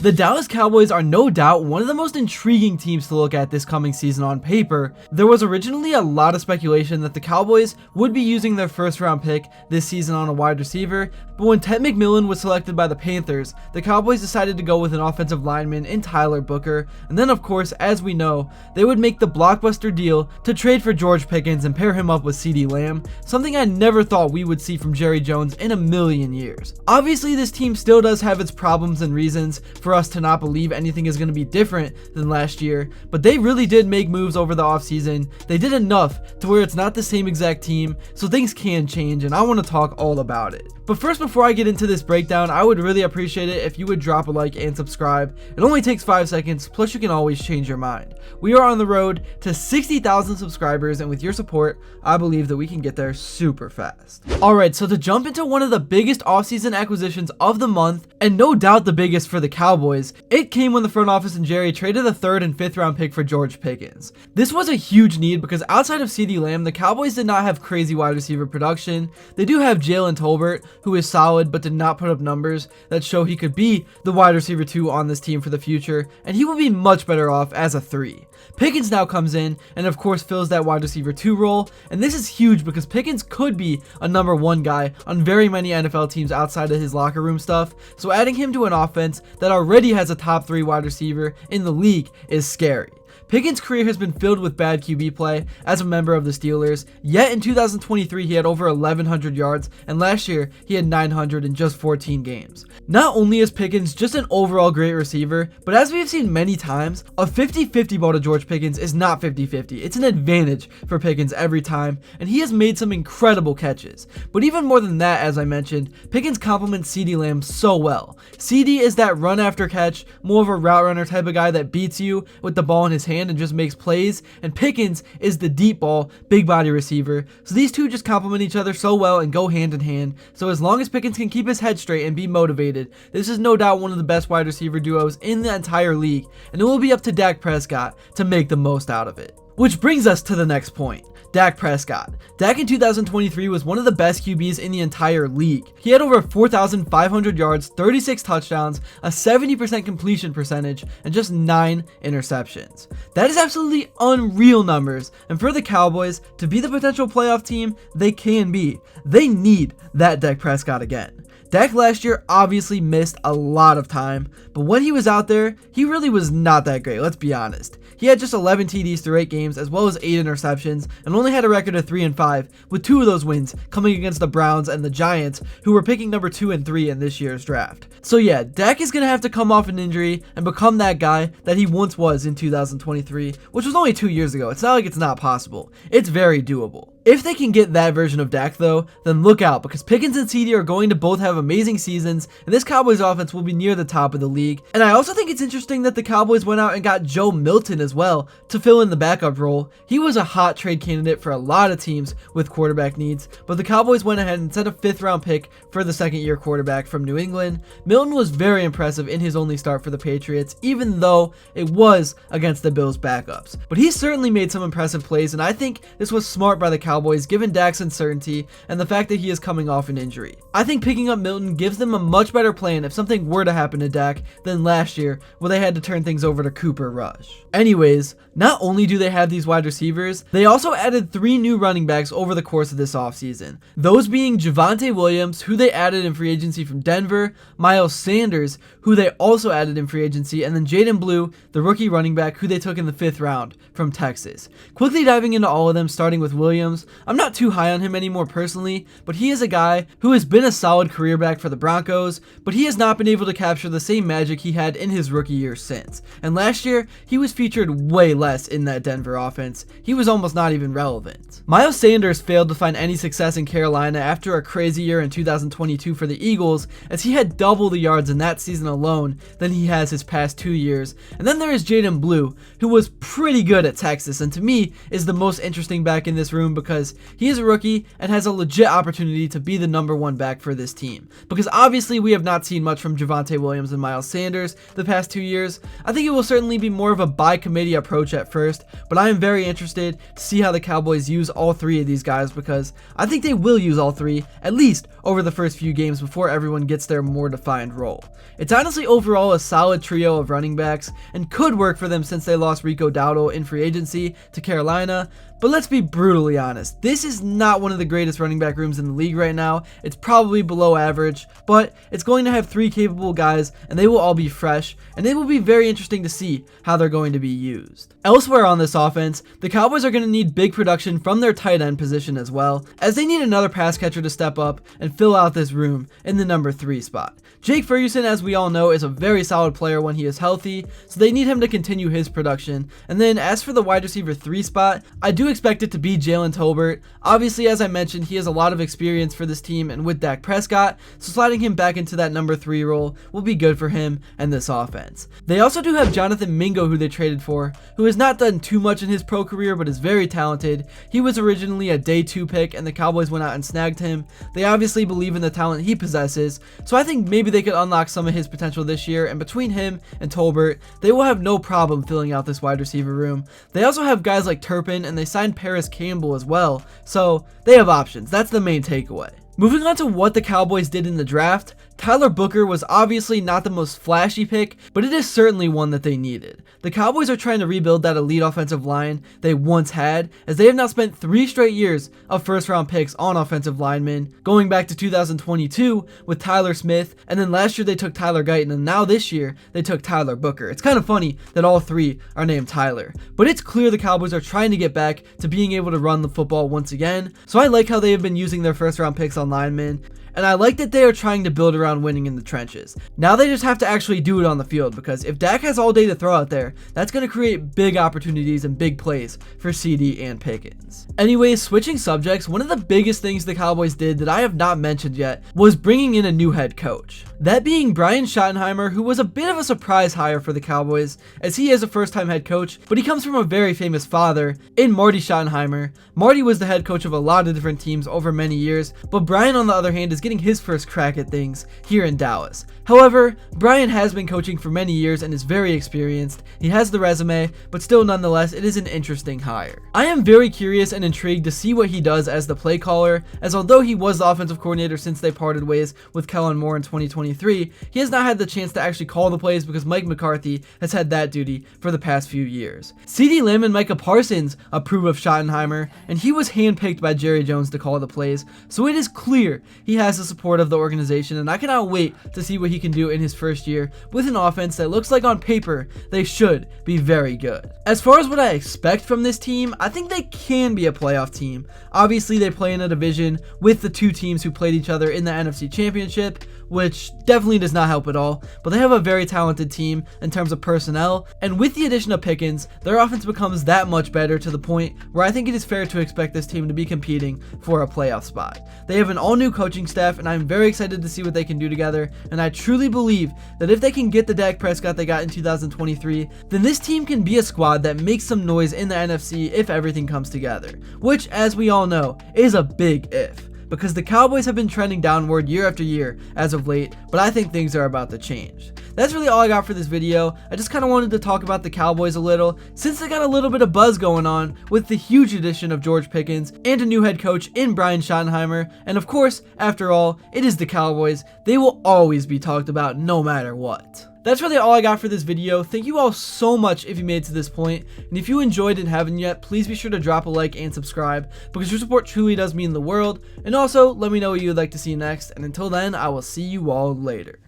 The Dallas Cowboys are no doubt one of the most intriguing teams to look at this coming season on paper. There was originally a lot of speculation that the Cowboys would be using their first round pick this season on a wide receiver, but when Tet McMillian was selected by the Panthers, the Cowboys decided to go with an offensive lineman in Tyler Booker, and then of course, as we know, they would make the blockbuster deal to trade for George Pickens and pair him up with Ceedee Lamb, something I never thought we would see from Jerry Jones in a million years. Obviously, this team still does have its problems and reasons for us to not believe anything is going to be different than last year, but they really did make moves over the offseason. They did enough to where it's not the same exact team, so things can change, and I want to talk all about it. But first, before I get into this breakdown, I would really appreciate it if you would drop a like and subscribe. It only takes 5 seconds, plus you can always change your mind. We are on the road to 60,000 subscribers, and with your support, I believe that we can get there super fast. Alright, so to jump into one of the biggest offseason acquisitions of the month, and no doubt the biggest for the Cowboys, it came when the front office and Jerry traded the 3rd and 5th round pick for George Pickens. This was a huge need because outside of Ceedee Lamb, the Cowboys did not have crazy wide receiver production. They do have Jalen Tolbert, who is solid but did not put up numbers that show he could be the wide receiver 2 on this team for the future, and he will be much better off as a 3. Pickens now comes in and of course fills that wide receiver 2 role, and this is huge because Pickens could be a number 1 guy on very many NFL teams outside of his locker room stuff, so adding him to an offense that already has a top 3 wide receiver in the league is scary. Pickens' career has been filled with bad QB play as a member of the Steelers, yet in 2023 he had over 1,100 yards, and last year he had 900 in just 14 games. Not only is Pickens just an overall great receiver, but as we have seen many times, a 50-50 ball to George Pickens is not 50-50. It's an advantage for Pickens every time, and he has made some incredible catches. But even more than that, as I mentioned, Pickens complements Ceedee Lamb so well. Ceedee is that run after catch, more of a route runner type of guy that beats you with the ball in his hand and just makes plays, and Pickens is the deep ball, big body receiver. So these two just complement each other so well and go hand in hand. So as long as Pickens can keep his head straight and be motivated, this is no doubt one of the best wide receiver duos in the entire league, and it will be up to Dak Prescott to make the most out of it. Which brings us to the next point. Dak Prescott. Dak in 2023 was one of the best QBs in the entire league. He had over 4,500 yards, 36 touchdowns, a 70% completion percentage, and just 9 interceptions. That is absolutely unreal numbers, and for the Cowboys to be the potential playoff team they can be, they need that Dak Prescott again. Dak last year obviously missed a lot of time, but when he was out there, he really was not that great, let's be honest. He had just 11 TDs through 8 games, as well as 8 interceptions, and only had a record of 3-5, with 2 of those wins coming against the Browns and the Giants, who were picking number 2 and 3 in this year's draft. So yeah, Dak is going to have to come off an injury and become that guy that he once was in 2023, which was only 2 years ago. It's not like it's not possible. It's very doable. If they can get that version of Dak though, then look out, because Pickens and Ceedee are going to both have amazing seasons, and this Cowboys offense will be near the top of the league. And I also think it's interesting that the Cowboys went out and got Joe Milton as well to fill in the backup role. He was a hot trade candidate for a lot of teams with quarterback needs, but the Cowboys went ahead and sent a 5th round pick for the 2nd-year quarterback from New England. Milton was very impressive in his only start for the Patriots, even though it was against the Bills' backups. But he certainly made some impressive plays, and I think this was smart by the Cowboys given Dak's uncertainty and the fact that he is coming off an injury. I think picking up Milton gives them a much better plan if something were to happen to Dak than last year where they had to turn things over to Cooper Rush. Anyways, not only do they have these wide receivers, they also added 3 new running backs over the course of this offseason. Those being Javonte Williams, who they added in free agency from Denver, Miles Sanders, who they also added in free agency, and then Jaden Blue, the rookie running back who they took in the 5th round from Texas. Quickly diving into all of them, starting with Williams, I'm not too high on him anymore personally, but he is a guy who has been a solid career back for the Broncos, but he has not been able to capture the same magic he had in his rookie year since. And last year, he was featured way less in that Denver offense. He was almost not even relevant. Miles Sanders failed to find any success in Carolina after a crazy year in 2022 for the Eagles, as he had double the yards in that season alone than he has his past 2 years. And then there is Jaden Blue, who was pretty good at Texas, and to me is the most interesting back in this room because because he is a rookie and has a legit opportunity to be the #1 back for this team. Because obviously we have not seen much from Javonte Williams and Miles Sanders the past 2 years. I think it will certainly be more of a by committee approach at first, but I am very interested to see how the Cowboys use all 3 of these guys, because I think they will use all 3, at least over the first few games before everyone gets their more defined role. It's honestly overall a solid trio of running backs and could work for them since they lost Rico Dowdle in free agency to Carolina. But let's be brutally honest, this is not one of the greatest running back rooms in the league right now. It's probably below average, but it's going to have 3 capable guys, and they will all be fresh, and it will be very interesting to see how they're going to be used. Elsewhere on this offense, the Cowboys are going to need big production from their tight end position as well, as they need another pass catcher to step up and fill out this room in the number 3 spot. Jake Ferguson, as we all know, is a very solid player when he is healthy, so they need him to continue his production. And then as for the wide receiver 3 spot, I do expect it to be Jalen Tolbert. Obviously, as I mentioned, he has a lot of experience for this team and with Dak Prescott, so sliding him back into that number 3 role will be good for him and this offense. They also do have Jonathan Mingo, who they traded for, who has not done too much in his pro career but is very talented. He was originally a day 2 pick and the Cowboys went out and snagged him. They obviously believe in the talent he possesses, so I think maybe they could unlock some of his potential this year, and between him and Tolbert, they will have no problem filling out this wide receiver room. They also have guys like Turpin, and they signed Paris Campbell as well, so they have options. That's the main takeaway. Moving on to what the Cowboys did in the draft, Tyler Booker was obviously not the most flashy pick, but it is certainly one that they needed. The Cowboys are trying to rebuild that elite offensive line they once had, as they have now spent 3 straight years of first-round picks on offensive linemen, going back to 2022 with Tyler Smith, and then last year they took Tyler Guyton, and now this year they took Tyler Booker. It's kind of funny that all 3 are named Tyler, but it's clear the Cowboys are trying to get back to being able to run the football once again, so I like how they have been using their first-round picks on linemen. And I like that they are trying to build around winning in the trenches. Now they just have to actually do it on the field, because if Dak has all day to throw out there, that's going to create big opportunities and big plays for Ceedee and Pickens. Anyways, switching subjects, one of the biggest things the Cowboys did that I have not mentioned yet was bringing in a new head coach. That being Brian Schottenheimer, who was a bit of a surprise hire for the Cowboys, as he is a first-time head coach, but he comes from a very famous father in Marty Schottenheimer. Marty was the head coach of a lot of different teams over many years, but Brian, on the other hand, is getting his first crack at things here in Dallas. However, Brian has been coaching for many years and is very experienced. He has the resume, but still nonetheless, it is an interesting hire. I am very curious and intrigued to see what he does as the play caller, as although he was the offensive coordinator since they parted ways with Kellen Moore in 2023, he has not had the chance to actually call the plays because Mike McCarthy has had that duty for the past few years. Ceedee Lamb and Micah Parsons approve of Schottenheimer, and he was handpicked by Jerry Jones to call the plays, so it is clear he has the support of the organization, and I cannot wait to see what he can do in his first year with an offense that looks like on paper they should be very good. As far as what I expect from this team, I think they can be a playoff team. Obviously, they play in a division with the 2 teams who played each other in the NFC Championship, which definitely does not help at all, but they have a very talented team in terms of personnel, and with the addition of Pickens, their offense becomes that much better to the point where I think it is fair to expect this team to be competing for a playoff spot. They have an all-new coaching staff, and I'm very excited to see what they can do together, and I truly believe that if they can get the Dak Prescott they got in 2023, then this team can be a squad that makes some noise in the NFC if everything comes together, which, as we all know, is a big if, because the Cowboys have been trending downward year after year as of late, but I think things are about to change. That's really all I got for this video. I just kind of wanted to talk about the Cowboys a little, since they got a little bit of buzz going on with the huge addition of George Pickens and a new head coach in Brian Schottenheimer, and of course, after all, it is the Cowboys. They will always be talked about no matter what. That's really all I got for this video. Thank you all so much if you made it to this point, and if you enjoyed and haven't yet, please be sure to drop a like and subscribe, because your support truly does mean the world, and also let me know what you would like to see next, and until then, I will see you all later.